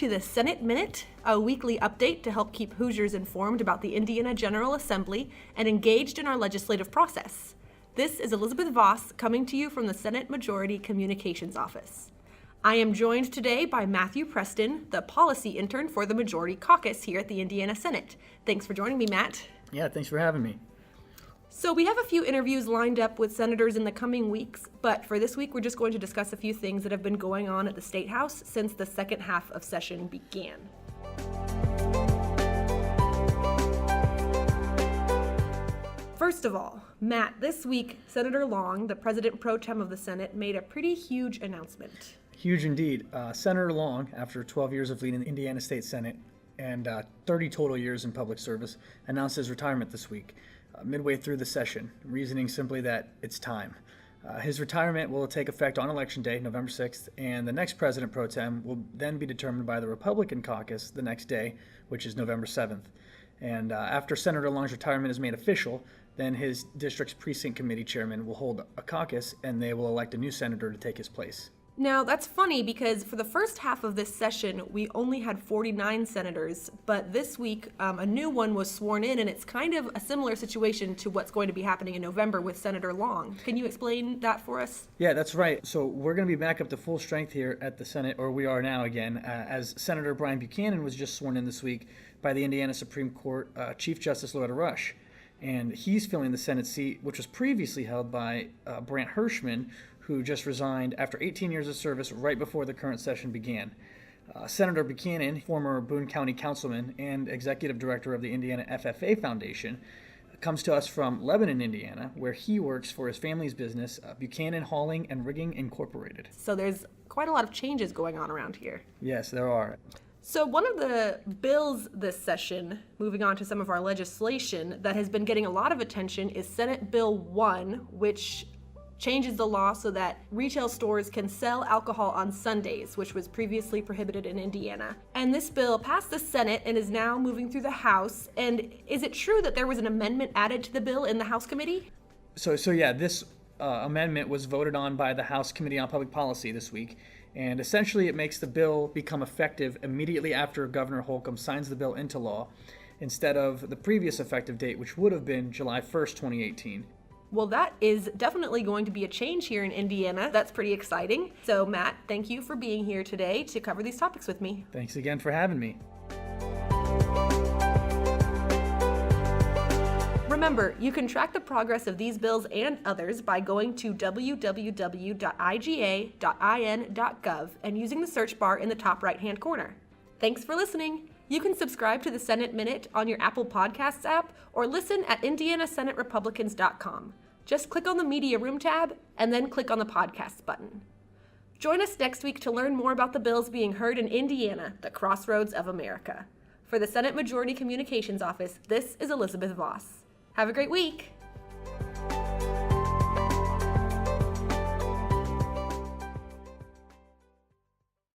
to the Senate Minute, a weekly update to help keep Hoosiers informed about the Indiana General Assembly and engaged in our legislative process. This is Elizabeth Voss coming to you from the Senate Majority Communications Office. I am joined today by Matthew Preston, the policy intern for the Majority Caucus here at the Indiana Senate. Thanks for joining me, Matt. Yeah, thanks for having me. So we have a few interviews lined up with senators in the coming weeks, but for this week we're just going to discuss a few things that have been going on at the State House since the second half of session began. First of all, Matt, this week Senator Long, the president pro tem of the Senate, made a pretty huge announcement. Huge indeed. Senator Long, after 12 years of leading the Indiana State Senate and 30 total years in public service, announced his retirement this week. Midway through the session, reasoning simply that it's time. His retirement will take effect on Election Day, November 6th, and the next president pro tem will then be determined by the Republican caucus the next day, which is November 7th. And after Senator Long's retirement is made official, then his district's precinct committee chairman will hold a caucus, and they will elect a new senator to take his place. Now, that's funny because for the first half of this session, we only had 49 senators, but this week a new one was sworn in, and it's kind of a similar situation to what's going to be happening in November with Senator Long. Can you explain that for us? Yeah, that's right. So we're going to be back up to full strength here at the Senate, or we are now again, as Senator Brian Buchanan was just sworn in this week by the Indiana Supreme Court Chief Justice Loretta Rush. And he's filling the Senate seat, which was previously held by Brant Hirschman, who just resigned after 18 years of service right before the current session began. Senator Buchanan, former Boone County councilman and executive director of the Indiana FFA Foundation, comes to us from Lebanon, Indiana, where he works for his family's business, Buchanan Hauling and Rigging Incorporated. So there's quite a lot of changes going on around here. Yes, there are. So one of the bills this session, moving on to some of our legislation, that has been getting a lot of attention is Senate Bill 1, which changes the law so that retail stores can sell alcohol on Sundays, which was previously prohibited in Indiana. And this bill passed the Senate and is now moving through the House. And is it true that there was an amendment added to the bill in the House committee? So yeah, this amendment was voted on by the House Committee on Public Policy this week. And essentially it makes the bill become effective immediately after Governor Holcomb signs the bill into law, instead of the previous effective date, which would have been July 1st, 2018. Well, that is definitely going to be a change here in Indiana. That's pretty exciting. So, Matt, thank you for being here today to cover these topics with me. Thanks again for having me. Remember, you can track the progress of these bills and others by going to www.iga.in.gov and using the search bar in the top right-hand corner. Thanks for listening. You can subscribe to the Senate Minute on your Apple Podcasts app or listen at IndianaSenateRepublicans.com. Just click on the Media Room tab and then click on the Podcasts button. Join us next week to learn more about the bills being heard in Indiana, the crossroads of America. For the Senate Majority Communications Office, this is Elizabeth Voss. Have a great week!